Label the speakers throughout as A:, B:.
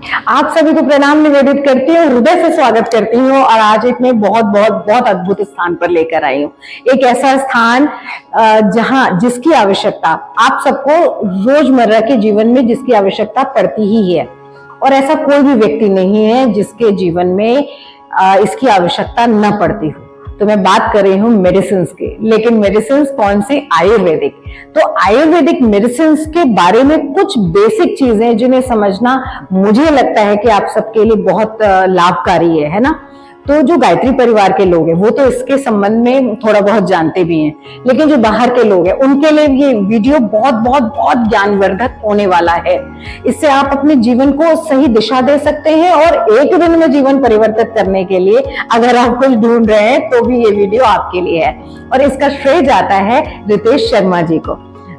A: आप सभी को प्रणाम निवेदित करती हूँ, हृदय से स्वागत करती हूँ। और आज एक मैं बहुत बहुत बहुत अद्भुत स्थान पर लेकर आई हूँ। एक ऐसा स्थान जहाँ जिसकी आवश्यकता आप सबको रोजमर्रा के जीवन में जिसकी आवश्यकता पड़ती ही है, और ऐसा कोई भी व्यक्ति नहीं है जिसके जीवन में इसकी आवश्यकता न पड़ती हो। तो मैं बात कर रही हूँ मेडिसिन की, लेकिन मेडिसिन कौन सी? आयुर्वेदिक। तो आयुर्वेदिक मेडिसिन के बारे में कुछ बेसिक चीजें जिन्हें समझना मुझे लगता है कि आप सबके लिए बहुत लाभकारी है ना। तो जो गायत्री परिवार के लोग हैं वो तो इसके संबंध में थोड़ा बहुत जानते भी हैं, लेकिन जो बाहर के लोग हैं उनके लिए ये वीडियो बहुत बहुत बहुत ज्ञानवर्धक होने वाला है। इससे आप अपने जीवन को सही दिशा दे सकते हैं, और एक दिन में जीवन परिवर्तित करने के लिए अगर आप कुछ ढूंढ रहे हैं तो भी ये वीडियो आपके लिए है। और इसका श्रेय जाता है रितेश शर्मा जी को।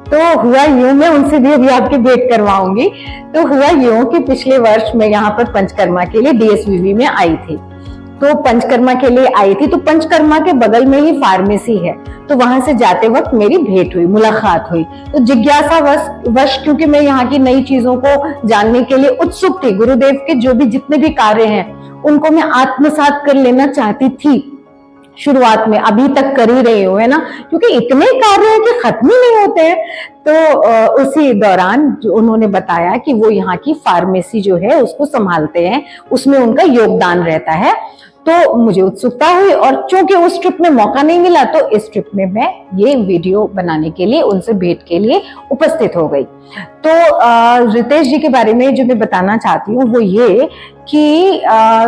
A: तो हुआ यूं, मैं उनसे भी अभी आपकी भेंट करवाऊंगी। तो हुआ यूं कि पिछले वर्ष मैं यहाँ पर पंचकर्मा के लिए DSVV में आई थी। तो पंचकर्मा के लिए आई थी, तो पंचकर्मा के बगल में ही फार्मेसी है। तो वहां से जाते वक्त मेरी भेंट हुई, मुलाकात हुई। तो जिज्ञासा वश क्योंकि मैं यहाँ की नई चीजों को जानने के लिए उत्सुक थी, गुरुदेव के जो भी जितने भी कार्य हैं उनको मैं आत्मसात कर लेना चाहती थी। शुरुआत में अभी तक कर ही रही हूँ, है ना, क्योंकि इतने कार्य हैं कि खत्म ही नहीं होते हैं। तो उसी दौरान जो उन्होंने बताया कि वो यहाँ की फार्मेसी जो है उसको संभालते हैं, उसमें उनका योगदान रहता है। तो मुझे उत्सुकता हुई, और चूंकि उस ट्रिप में मौका नहीं मिला तो इस ट्रिप में मैं ये वीडियो बनाने के लिए उनसे भेंट के लिए उपस्थित हो गई। तो रितेश जी के बारे में जो मैं बताना चाहती हूँ वो ये कि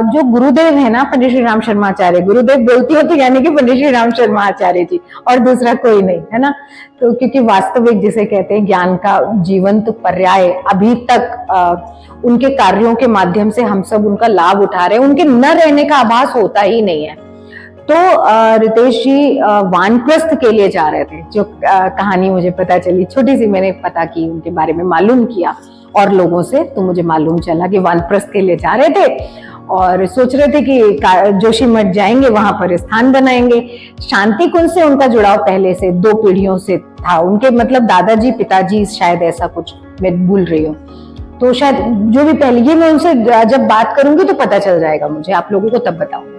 A: जो गुरुदेव है ना, पंडित श्री राम शर्मा आचार्य, गुरुदेव बोलती हूँ तो यानी कि पंडित श्री राम शर्मा आचार्य जी, और दूसरा कोई नहीं, है ना। तो क्योंकि वास्तविक जिसे कहते हैं ज्ञान का जीवंत पर्याय, अभी तक उनके कार्यों के माध्यम से हम सब उनका लाभ उठा रहे हैं, उनके न रहने का आभास होता ही नहीं है। तो रितेश जी वानप्रस्थ के लिए जा रहे थे, जो कहानी मुझे पता चली, छोटी सी मैंने पता की, उनके बारे में मालूम किया और लोगों से, तो मुझे मालूम चला कि वानप्रस्थ के लिए जा रहे थे और सोच रहे थे कि जोशीमठ जाएंगे, वहां पर स्थान बनाएंगे। शांति कुंज से उनका जुड़ाव पहले से 2 पीढ़ियों से था, उनके मतलब दादाजी पिताजी, शायद ऐसा कुछ, मैं भूल रही हूँ। तो शायद जो भी पहले, ये मैं उनसे जब बात करूंगी तो पता चल जाएगा मुझे, आप लोगों को तब बताऊंगी।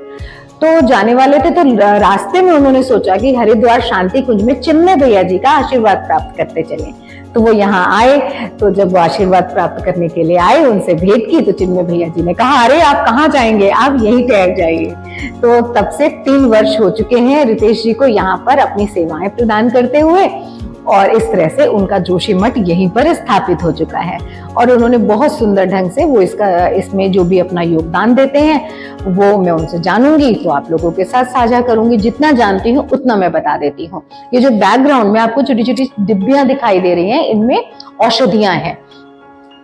A: तो जाने वाले थे, तो रास्ते में उन्होंने सोचा कि हरिद्वार शांति कुंज में चिन्मय भैया जी का आशीर्वाद प्राप्त करते चले। तो वो यहाँ आए, तो जब वो आशीर्वाद प्राप्त करने के लिए आए, उनसे भेंट की, तो चिन्मय भैया जी ने कहा, अरे आप कहाँ जाएंगे, आप यहीं ठहर जाइए। तो तब से 3 वर्ष हो चुके हैं रितेश जी को यहाँ पर अपनी सेवाएं प्रदान करते हुए, और इस तरह से उनका जोशीमठ यहीं पर स्थापित हो चुका है। और उन्होंने बहुत सुंदर ढंग से वो इसमें जो भी अपना योगदान देते हैं वो मैं उनसे जानूंगी, तो आप लोगों के साथ साझा करूंगी। जितना जानती हूँ उतना मैं बता देती हूँ। ये जो बैकग्राउंड में आपको छोटी छोटी डिब्बियां दिखाई दे रही हैं, इनमें औषधियां हैं।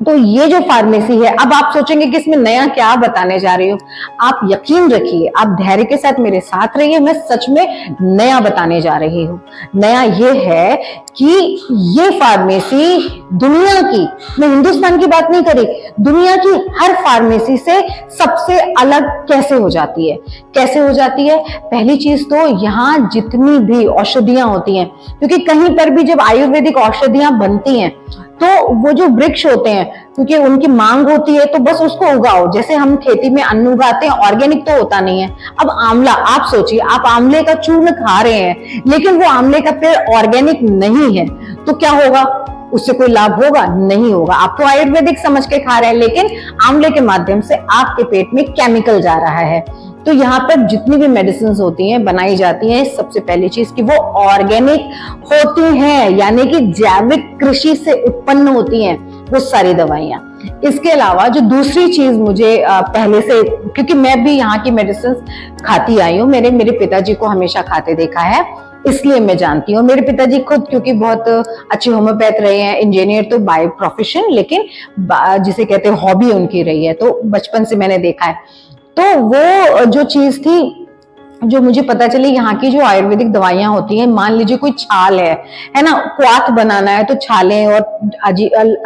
A: तो ये जो फार्मेसी है, अब आप सोचेंगे कि इसमें नया क्या बताने जा रही हूँ। आप यकीन रखिए, आप धैर्य के साथ मेरे साथ रहिए, मैं सच में नया बताने जा रही हूँ। नया ये है कि ये फार्मेसी दुनिया की, मैं हिंदुस्तान की बात नहीं करी, दुनिया की हर फार्मेसी से सबसे अलग कैसे हो जाती है। कैसे हो जाती है? पहली चीज तो यहाँ जितनी भी औषधियां होती हैं, क्योंकि कहीं पर भी जब आयुर्वेदिक औषधियां बनती हैं तो वो जो वृक्ष होते हैं, क्योंकि उनकी मांग होती है, तो बस उसको उगाओ। जैसे हम खेती में अन्न उगाते हैं, ऑर्गेनिक तो होता नहीं है। अब आंवला, आप सोचिए, आप आंवले का चूर्ण खा रहे हैं, लेकिन वो आंवले का पेड़ ऑर्गेनिक नहीं है, तो क्या होगा? उससे कोई लाभ होगा? नहीं होगा। आप तो आयुर्वेदिक समझ के खा रहे हैं, लेकिन आंवले के माध्यम से आपके पेट में केमिकल जा रहा है। तो यहाँ पर जितनी भी मेडिसिन होती हैं, बनाई जाती हैं, सबसे पहली चीज कि वो ऑर्गेनिक होती हैं, यानी कि जैविक कृषि से उत्पन्न होती हैं वो सारी दवाइयाँ। इसके अलावा जो दूसरी चीज मुझे पहले से, क्योंकि मैं भी यहाँ की मेडिसिन खाती आई हूँ, मेरे पिताजी को हमेशा खाते देखा है, इसलिए मैं जानती हूँ। मेरे पिताजी खुद क्योंकि बहुत अच्छे होम्योपैथ रहे हैं, इंजीनियर तो बाय प्रोफेशन, लेकिन जिसे कहते हैं हॉबी उनकी रही है, तो बचपन से मैंने देखा है। तो वो जो चीज थी जो मुझे पता चली, यहाँ की जो आयुर्वेदिक दवाइयां होती हैं, मान लीजिए कोई छाल है ना, क्वाथ बनाना है तो छालें और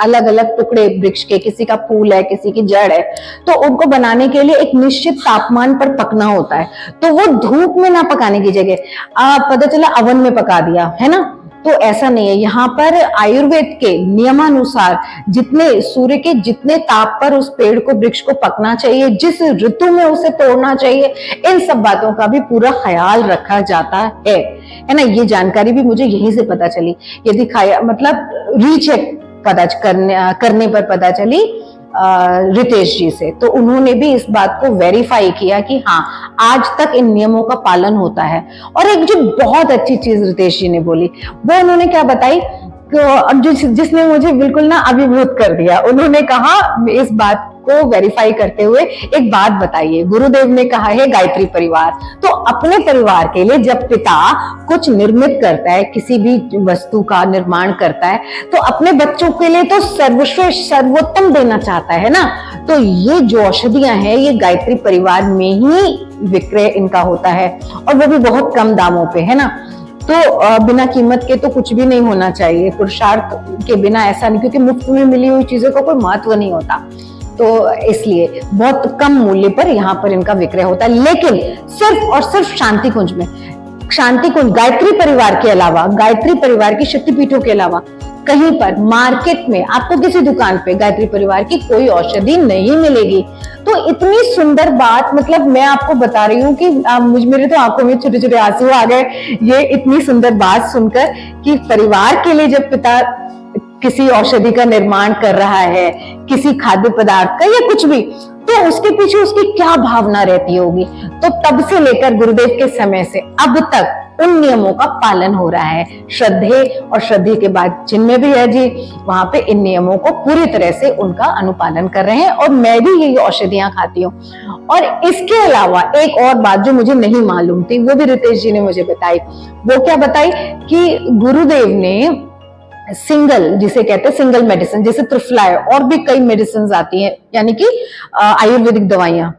A: अलग अलग टुकड़े वृक्ष के, किसी का फूल है, किसी की जड़ है, तो उनको बनाने के लिए एक निश्चित तापमान पर पकना होता है। तो वो धूप में ना पकाने की जगह पता चला अवन में पका दिया, है ना, तो ऐसा नहीं है। यहाँ पर आयुर्वेद के नियमानुसार जितने सूर्य के जितने ताप पर उस पेड़ को, वृक्ष को पकना चाहिए, जिस ऋतु में उसे तोड़ना चाहिए, इन सब बातों का भी पूरा ख्याल रखा जाता है ना। ये जानकारी भी मुझे यहीं से पता चली, ये दिखाया मतलब रीचेक पता करने पर पता चली रितेश जी से। तो उन्होंने भी इस बात को वेरीफाई किया कि हाँ, आज तक इन नियमों का पालन होता है। और एक जो बहुत अच्छी चीज रितेश जी ने बोली, वो उन्होंने क्या बताई, जिसने मुझे बिल्कुल ना अभिभूत कर दिया। उन्होंने कहा, इस बात को वेरीफाई करते हुए एक बात बताइए, गुरुदेव ने कहा है गायत्री परिवार, तो अपने परिवार के लिए जब पिता कुछ निर्मित करता है, किसी भी वस्तु का निर्माण करता है, तो अपने बच्चों के लिए तो सर्वश्रेष्ठ सर्वोत्तम देना चाहता है ना। तो ये जो औषधियां हैं, ये गायत्री परिवार में ही विक्रय इनका होता है, और वो भी बहुत कम दामों पे, है ना। तो बिना कीमत के तो कुछ भी नहीं होना चाहिए, पुरुषार्थ के बिना ऐसा नहीं, क्योंकि मुफ्त में मिली हुई चीजों का कोई महत्व नहीं होता। तो इसलिए बहुत कम मूल्य पर यहाँ पर इनका विक्रय होता है। लेकिन सिर्फ और सिर्फ शांति कुंज में, शांति कुंज गायत्री परिवार के अलावा, गायत्री परिवार की शक्तिपीठों के अलावा कहीं पर मार्केट में आपको किसी दुकान पे गायत्री परिवार की कोई औषधि नहीं मिलेगी। तो इतनी सुंदर बात, मतलब मैं आपको बता रही हूँ कि मेरे तो आंखों में छोटे छोटे आंसू आ गए, ये इतनी सुंदर बात सुनकर कि परिवार के लिए जब पिता किसी औषधि का निर्माण कर रहा है, किसी खाद्य पदार्थ का या कुछ भी, तो उसके पीछे उसकी क्या भावना रहती होगी। तो तब से लेकर गुरुदेव के समय से अब तक उन नियमों का पालन हो रहा है। श्रद्धे और श्रद्धे के बाद जिनमें भी है जी, वहां पे इन नियमों को पूरी तरह से उनका अनुपालन कर रहे हैं। और मैं भी यही औषधियां खाती हूँ। और इसके अलावा एक और बात जो मुझे नहीं मालूम थी, वो भी रितेश जी ने मुझे बताई। वो क्या बताई कि गुरुदेव ने सिंगल, जिसे कहते हैं सिंगल मेडिसिन, जैसे त्रिफला है, और भी कई मेडिसिन आती हैं, यानी कि आयुर्वेदिक दवाइयां,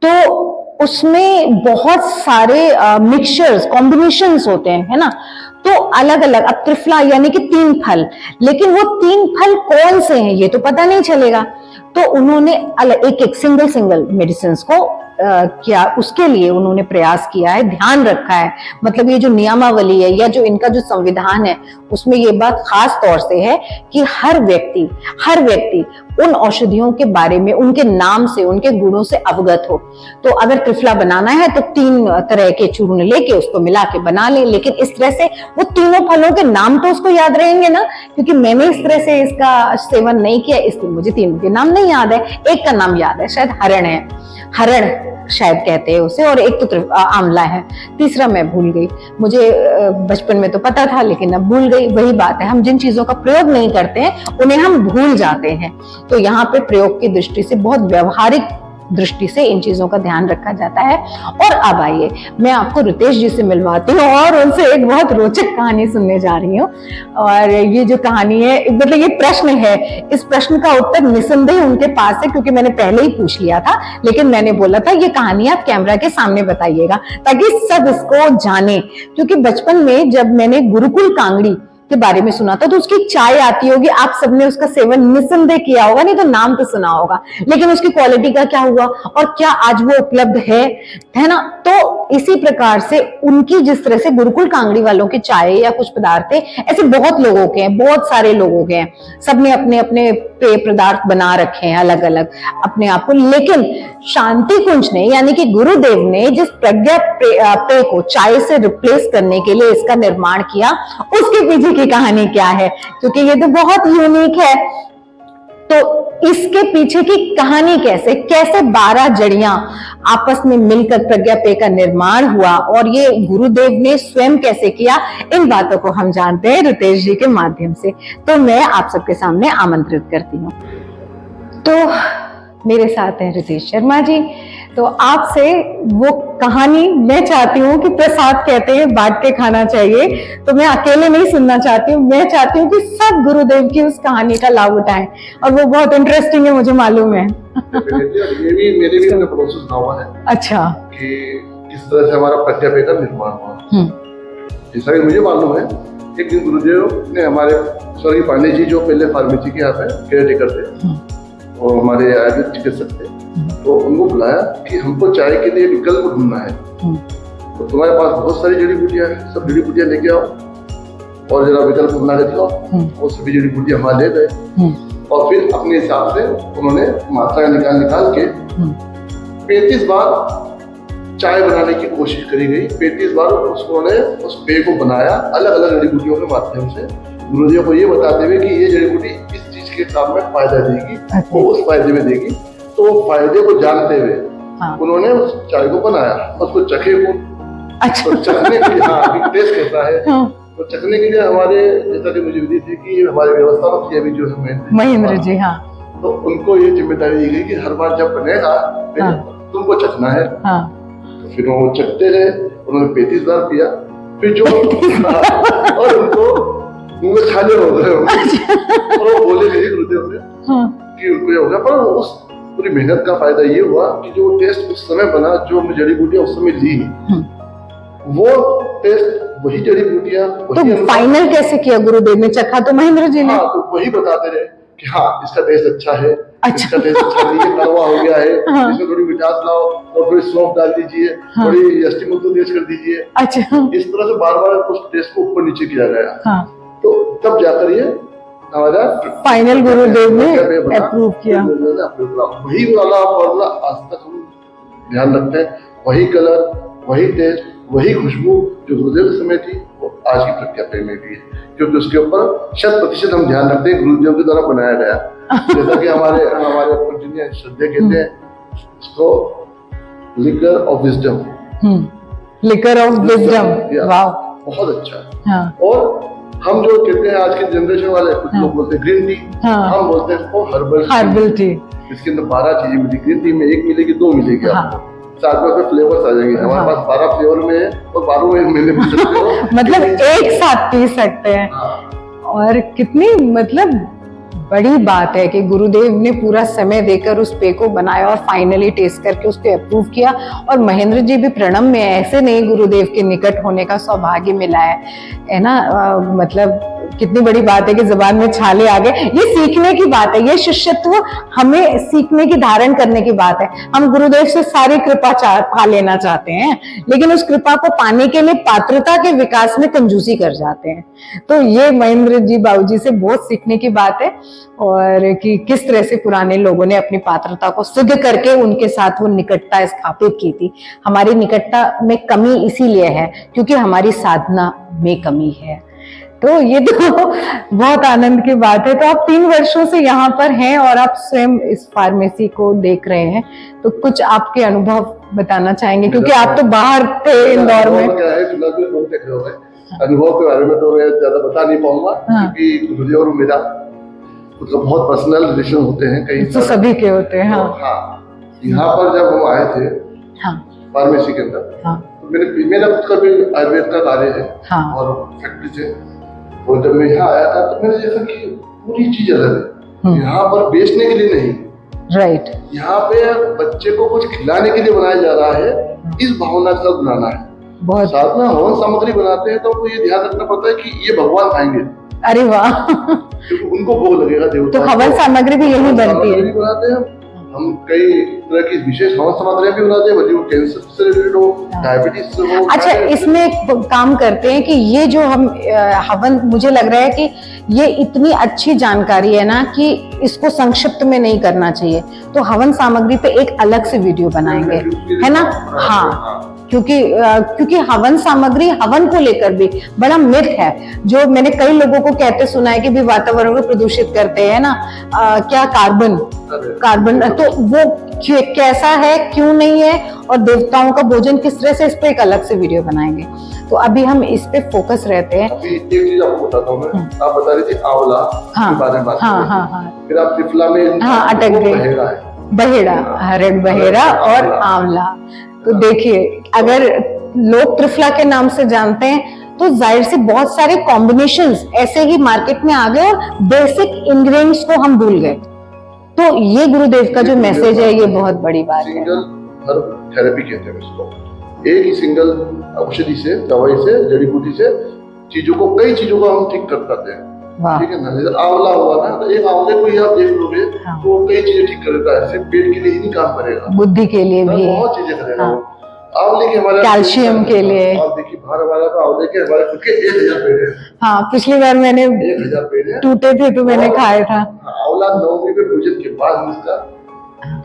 A: तो उसमें बहुत सारे मिक्सचर्स, कॉम्बिनेशंस होते हैं, है ना। तो अलग अलग, अब त्रिफला यानी कि 3 फल, लेकिन वो 3 फल कौन से हैं ये तो पता नहीं चलेगा। तो उन्होंने एक एक सिंगल मेडिसिन को क्या उसके लिए उन्होंने प्रयास किया है, ध्यान रखा है। मतलब ये जो नियमावली है या जो इनका जो संविधान है, उसमें ये बात खास तौर से है कि हर व्यक्ति उन औषधियों के बारे में, उनके नाम से, उनके गुणों से अवगत हो। तो अगर त्रिफला बनाना है तो 3 तरह के चूर्ण लेके उसको मिला के बना ले, लेकिन इस तरह से वो तीनों फलों के नाम तो उसको याद रहेंगे ना, क्योंकि मैंने इस तरह से इसका सेवन नहीं किया, इसलिए मुझे तीनों के नाम नहीं याद है। एक का नाम याद है, शायद हरण है, हरण शायद कहते हैं उसे, और एक तो आंवला है, तीसरा मैं भूल गई। मुझे बचपन में तो पता था, लेकिन अब भूल गई। वही बात है, हम जिन चीजों का प्रयोग नहीं करते हैं उन्हें हम भूल जाते हैं। तो यहाँ पे प्रयोग की दृष्टि से, बहुत व्यवहारिक दृष्टि से इन चीजों का ध्यान रखा जाता है। और अब आइए मैं आपको रितेश जी से मिलवाती हूँ और उनसे एक बहुत रोचक कहानी सुनने जा रही हूँ। और ये जो कहानी है, मतलब ये प्रश्न है, इस प्रश्न का उत्तर निसंदेह उनके पास है, क्योंकि मैंने पहले ही पूछ लिया था, लेकिन मैंने बोला था ये कहानी आप कैमरा के सामने बताइएगा ताकि सब इसको जाने। क्योंकि बचपन में जब मैंने गुरुकुल कांगड़ी के बारे में सुना था, तो उसकी चाय आती होगी, आप सबने उसका सेवन निसंदेह किया होगा, नहीं तो नाम तो सुना होगा, लेकिन उसकी क्वालिटी का क्या हुआ और क्या आज वो उपलब्ध है ना। तो इसी प्रकार से उनकी, जिस तरह से गुरुकुल कांगड़ी वालों की चाय या कुछ पदार्थ है, ऐसे बहुत लोगों के हैं, बहुत सारे लोगों के हैं, सबने अपने अपने पेय पदार्थ बना रखे हैं अलग अलग अपने आप को। लेकिन शांति कुंज ने, यानी कि गुरुदेव ने जिस प्रज्ञा पेय को चाय से रिप्लेस करने के लिए इसका निर्माण किया, उसके पीछे की कहानी क्या है, क्योंकि ये तो बहुत यूनिक है। तो इसके पीछे की कहानी कैसे 12 जड़ियां आपस में मिलकर प्रज्ञा पेय का निर्माण हुआ, और ये गुरुदेव ने स्वयं कैसे किया, इन बातों को हम जानते हैं रितेश जी के माध्यम से। तो मैं आप सबके सामने आमंत्रित करती हूँ। तो मेरे साथ हैं रितेश शर्मा जी। तो आपसे वो कहानी मैं चाहती हूँ कि प्रसाद कहते हैं बांट के खाना चाहिए, तो मैं अकेले नहीं सुनना चाहती हूँ, मैं चाहती हूँ कि सब गुरुदेव की उस कहानी का लाभ उठाएं, और वो बहुत इंटरेस्टिंग है, मुझे मालूम है।
B: ये भी मेरे भी अपने प्रोसेस ना हुआ है।
A: अच्छा,
B: कि किस तरह से हमारा प्रज्ञा पेय का निर्माण हुआ। जैसा कि मुझे मालूम है, एक दिन गुरुदेव ने हमारे स्वर्गीय पांडे जी, जो पहले फार्मेसी के यहाँ पे केयर टेकर थे और हमारे आयुर्वेद चिकित्सक थे, तो उनको बुलाया कि हमको चाय के लिए विकल्प ढूंढना है, तो तुम्हारे पास बहुत सारी जड़ी बूटियां हैं, सब जड़ी बूटियां लेके आओ। और जरा विकल्प बना के दिखाओ। वो सभी जड़ी बूटियां वहां ले गए और फिर अपने हिसाब से उन्होंने मात्रा निकाल के 35 बार चाय बनाने की कोशिश करी गई। 35 बार उन्होंने उस पेय को बनाया अलग अलग जड़ी बूटियों के माध्यम से, गुरुदेव को ये बताते हुए कि ये जड़ी बूटी इस चीज के काम में फायदा देगी, वो उस फायदे में देगी। तो फायदे को जानते हुए उन्होंने उस चाय को बनाया, उसको चखे को तो चखने के लिए टेस्ट कैसा है तो चखने के लिए हमारे जैसा कि मुझे विधि थी कि हमारे व्यवस्थापक अभी जो है
A: महेंद्र जी,
B: तो उनको ये जिम्मेदारी दी गई कि हर बार जब बनेगा तुमको चखना है। तो फिर वो चखते रहे, उन्होंने 35 बार पिया, फिर जो और उनको मुंह में छाले हो गए और वो बोले नहीं गुरुदेव से कि उनको ये हो गया। पर उस पूरी मेहनत का फायदा ये हुआ कि जो टेस्ट उस समय बना, जो हमने जड़ी बूटियां उस समय ली, वो टेस्ट वही जड़ी बूटियां।
A: तो फाइनल कैसे किया गुरुदेव ने? चखा तो महेंद्र जी ने।
B: तो वही बताते रहे कि हाँ इसका टेस्ट अच्छा है, इसका टेस्ट अच्छा नहीं, ये कड़वा हो गया है, इसमें थोड़ी मिठास लाओ और थोड़ी सौंफ डाल दीजिए, थोड़ी अष्टमी तो तेज कर दीजिए। इस तरह से बार बार उस टेस्ट को ऊपर नीचे किया गया। तो तब जाकर ये हमारा
A: फाइनल गुरुदेव ने अप्रूव किया।
B: वही वाला फॉर्मूला आज तक हम ध्यान रखते हैं, वही कलर, वही टेस्ट, वही खुशबू जो गुरुदेव के समय थी वो आज की प्रज्ञा पेय में भी है, क्योंकि उसके ऊपर 100% हम ध्यान रखते हैं गुरुदेव के द्वारा बनाया गया। जैसा कि हमारे पूजनीय श्रद्धेय कहते हैं इसको liquor of wisdom.
A: Liquor of wisdom, वाह,
B: बहुत अच्छा है। और हम जो कहते हैं आज की जनरेशन वाले, कुछ लोग बोलते हैं ग्रीन टी, हम बोलते हैं इसको हर्बल टी। इसके अंदर 12 चीजें मिली, ग्रीन टी में 1 मिलेगी 2 मिलेगी आपको, साथ में फ्लेवर्स आ जाएंगे। हमारे पास 12 फ्लेवर में है और 12 महीने पी सकते हो
A: मतलब एक साथ पी सकते हैं। और कितनी मतलब बड़ी बात है कि गुरुदेव ने पूरा समय देकर उस पेय को बनाया और फाइनली टेस्ट करके उसको अप्रूव किया। और महेंद्र जी भी प्रणम में ऐसे नहीं गुरुदेव के निकट होने का सौभाग्य मिला है ना। मतलब कितनी बड़ी बात है कि जुबान में छाले आ गए। ये सीखने की बात है, ये शिष्यत्व हमें सीखने की, धारण करने की बात है। हम गुरुदेव से सारी कृपा पा लेना चाहते हैं, लेकिन उस कृपा को पाने के लिए पात्रता के विकास में कंजूसी कर जाते हैं। तो ये महेंद्र जी बाबूजी से बहुत सीखने की बात है, और कि किस तरह से पुराने लोगों ने अपनी पात्रता को सिद्ध करके उनके साथ वो निकटता स्थापित की थी। हमारी निकटता में कमी इसीलिए है क्योंकि हमारी साधना में कमी है। तो ये तो बहुत आनंद की बात है। तो आप 3 वर्षों से यहाँ पर हैं और आप स्वयं इस फार्मेसी को देख रहे हैं, तो कुछ आपके अनुभव बताना चाहेंगे, क्योंकि आप तो बाहर थे इंदौर में।
B: क्या है, अनुभव के बारे में तो मैं ज्यादा बता नहीं पाऊंगा, क्योंकि गुरुदेव और मेरा मतलब बहुत पर्सनल रिलेशन होते हैं, कई
A: तो सभी के होते हैं।
B: यहाँ पर जब हम आए थे फार्मेसी के अंदर, तो मेरा खुद का भी आयुर्वेद का कार्य है और फैक्ट्री से, और जब मैं यहाँ आया था तो मैंने देखा कि पूरी चीज अलग है। यहाँ पर बेचने के लिए नहीं,
A: राइट,
B: यहाँ पे बच्चे को कुछ खिलाने के लिए बनाया जा रहा है, इस भावना का बनाना है। बहुत साथ में हवन सामग्री बनाते हैं तो उनको ये ध्यान रखना पड़ता है कि ये भगवान खाएंगे।
A: अरे वाह,
B: क्योंकि उनको भोग लगेगा देवता।
A: तो हवन सामग्री भी यही बनती है।
B: बनाते हैं हम, कई तरह की विशेष हवन सामग्रियां भी बनाते हैं, भले वो कैंसर से रिलेटेड हो, डायबिटीज से हो।
A: अच्छा, इसमें एक काम करते हैं कि ये जो हम हवन, मुझे लग रहा है कि ये इतनी अच्छी जानकारी है ना कि इसको संक्षिप्त में नहीं करना चाहिए। तो हवन सामग्री पे एक अलग से वीडियो बनाएंगे, है ना। हाँ, क्योंकि हवन सामग्री, हवन को लेकर भी बड़ा मिथ है, जो मैंने कई लोगों को कहते सुना है कि भी वातावरण को प्रदूषित करते हैं ना, क्या कार्बन, तो वो कैसा है, क्यों नहीं है, और देवताओं का भोजन किस तरह से, इस पे एक अलग से वीडियो बनाएंगे। तो अभी हम इस पे फोकस रहते हैं।
B: अभी एक चीज आपको बताता हूँ मैं, आप बता रही थी आंवला के बारे में बात कर, फिर आप त्रिफला में
A: अटक गए, बहेड़ा, हरड़ बहेड़ा और आंवला। तो देखिए, अगर लोग त्रिफला के नाम से जानते हैं तो जाहिर से बहुत सारे कॉम्बिनेशंस ऐसे ही मार्केट में आ गए और बेसिक इंग्रेडिएंट्स को हम भूल गए। तो ये गुरुदेव का जो मैसेज है, ये बहुत बड़ी बात है।
B: सिंगल हर्ब थेरेपी कहते हैं इसको। एक ही सिंगल औषधि से, दवाई से, जड़ी बूटी से चीजों को, कई चीजों को हम ठीक कर पाते हैं। ठीक है ना। जैसे आंवला हुआ ना, तो एक आंवले को ही आप देख लोगे तो कई चीजें ठीक कर देता है। सिर्फ पेट के लिए ही नहीं काम करेगा,
A: बुद्धि के लिए भी
B: बहुत चीजें करेगा। आंवले के हमारे
A: कैल्शियम के लिए।
B: और देखिए बाहर हमारा तो आंवले के हमारे खुद के 1000 पेड़ है।
A: हाँ, पिछली बार मैंने
B: 1000 पेड़ है,
A: टूटे थे तो मैंने खाया था।
B: आंवला नवमी पे पूजन के बाद हम इसका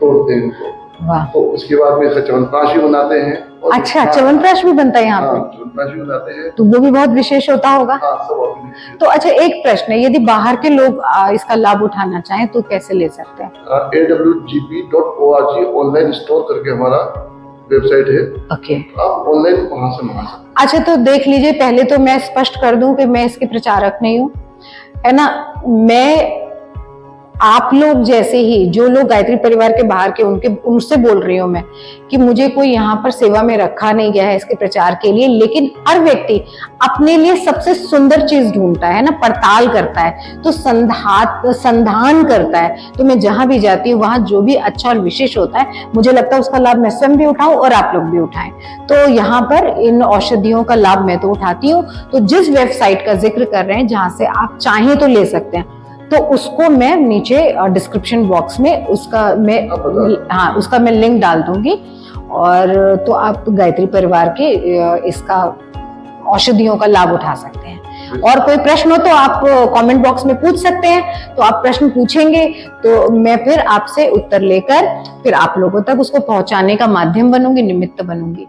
B: तोड़ते हैं इनको।
A: वाह।
B: तो उसके बाद में इसका च्यवनप्राश भी बनाते हैं।
A: अच्छा, च्यवनप्राश भी बनता है यहाँ पे?
B: च्यवनप्राश भी बनाते हैं,
A: तो वो भी बहुत विशेष होता होगा।
B: हाँ, सब अपने।
A: तो अच्छा, एक प्रश्न है, यदि बाहर के लोग इसका लाभ उठाना चाहें तो कैसे ले सकते हैं?
B: awgp.org ऑनलाइन स्टोर करके हमारा वेबसाइट है।
A: ओके,
B: आप ऑनलाइन वहां से मंगा सकते हैं।
A: अच्छा, तो देख लीजिए, पहले तो मैं स्पष्ट कर दूं कि मैं इसके प्रचारक नहीं हूँ, है ना। मैं आप लोग जैसे ही जो लोग गायत्री परिवार के बाहर के उनसे बोल रही हूँ मैं कि मुझे कोई यहाँ पर सेवा में रखा नहीं गया है इसके प्रचार के लिए, लेकिन हर व्यक्ति अपने लिए सबसे सुंदर चीज ढूंढता है ना, पड़ताल करता है, तो संधान करता है। तो मैं जहां भी जाती हूँ वहां जो भी अच्छा और विशेष होता है, मुझे लगता है उसका लाभ मैं स्वयं भी उठाऊं और आप लोग भी उठाएं। तो यहाँ पर इन औषधियों का लाभ मैं तो उठाती हूँ। तो जिस वेबसाइट का जिक्र कर रहे हैं जहां से आप चाहें तो ले सकते हैं, तो उसको मैं नीचे डिस्क्रिप्शन बॉक्स में उसका मैं लिंक डाल दूंगी, और तो आप गायत्री परिवार के इसका औषधियों का लाभ उठा सकते हैं। और कोई प्रश्न हो तो आप कमेंट बॉक्स में पूछ सकते हैं। तो आप प्रश्न पूछेंगे तो मैं फिर आपसे उत्तर लेकर फिर आप लोगों तक उसको पहुंचाने का माध्यम बनूंगी, निमित्त बनूंगी।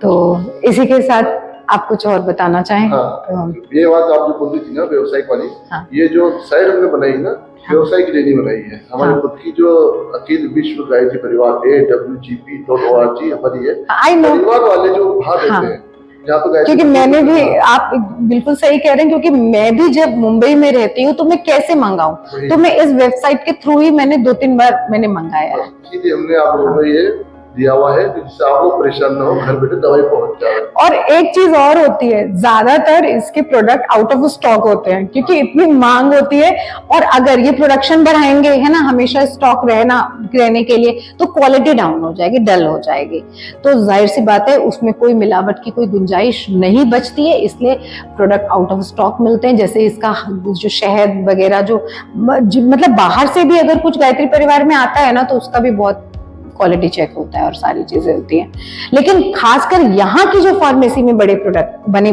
A: तो इसी के साथ आप कुछ और बताना चाहें?
B: हाँ, ये बात आप जो बोल रही थी ना व्यवसायिक वाली,
A: हाँ।
B: ये जो साइड हमने बनाई ना, व्यवसाय के लिए नहीं बनाई है। हमारी
A: हाँ।
B: खुद की जो अखिल विश्व गायत्री परिवार awgp.org हमारी है। परिवार वाले जो भाग होते हैं, जहाँ तो
A: क्योंकि मैंने भी, आप बिल्कुल सही कह रहे हैं, क्योंकि मैं भी जब मुंबई में रहती हूँ तो मैं कैसे मंगाऊं, तो मैं इस वेबसाइट के थ्रू ही मैंने 2-3 बार मैंने मंगाया है।
B: इसीलिए हमने आप लोगों को ये दिया हुआ है जिससे आप लोग परेशान ना हो, घर बैठे दवाई पहुंच जाए।
A: और एक चीज और होती है, ज्यादातर इसके प्रोडक्ट आउट ऑफ स्टॉक होते हैं क्योंकि इतनी मांग होती है, और अगर ये प्रोडक्शन बढ़ाएंगे, है ना, हमेशा स्टॉक रहने के लिए, तो क्वालिटी डाउन हो जाएगी, डल हो जाएगी। तो जाहिर सी बात है उसमें कोई मिलावट की कोई गुंजाइश नहीं बचती है, इसलिए प्रोडक्ट आउट ऑफ स्टॉक मिलते हैं। जैसे इसका जो शहद वगैरह जो मतलब बाहर से भी अगर कुछ गायत्री परिवार में आता है ना, तो उसका भी बहुत क्वालिटी चेक होता है और सारी चीजें होती हैं। लेकिन खासकर यहाँ की जो फार्मेसी में बने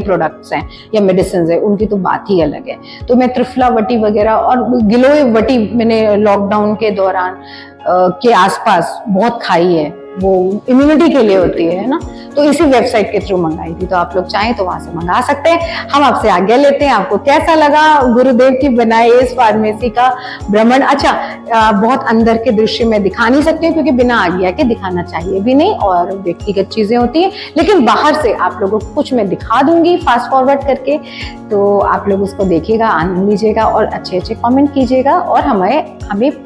A: प्रोडक्ट्स हैं या मेडिसिन है, उनकी तो बात ही अलग है। तो मैं त्रिफला वटी वगैरह और गिलोय वटी मैंने लॉकडाउन के दौरान के आसपास बहुत खाई है, वो इम्यूनिटी के लिए होती है ना, तो इसी वेबसाइट के थ्रू मंगाई थी। तो आप लोग चाहें तो वहां से मंगा सकते हैं। हम आपसे आज्ञा लेते हैं। आपको कैसा लगा गुरुदेव की बनाई इस फार्मेसी का भ्रमण? अच्छा, बहुत अंदर के दृश्य में दिखा नहीं सकती हूँ क्योंकि बिना आज्ञा के दिखाना चाहिए भी नहीं, और व्यक्तिगत चीजें होती हैं, लेकिन बाहर से आप लोगों को कुछ मैं दिखा दूंगी फास्ट फॉरवर्ड करके। तो आप लोग उसको देखिएगा, आनंद लीजिएगा और अच्छे अच्छे कमेंट कीजिएगा और हमें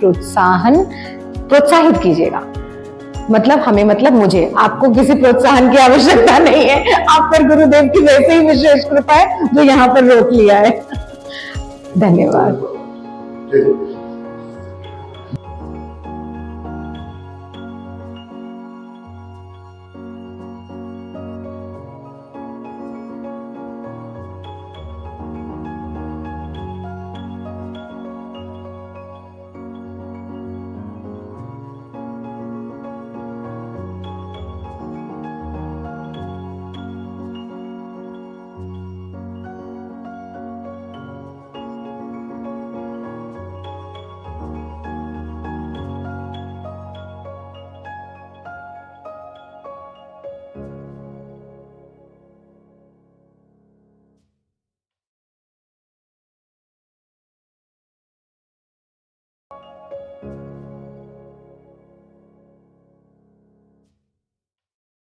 A: प्रोत्साहित कीजिएगा। मतलब मुझे, आपको किसी प्रोत्साहन की आवश्यकता नहीं है। आप पर गुरुदेव की वैसे ही विशेष कृपा है जो यहाँ पर रोक लिया है। धन्यवाद।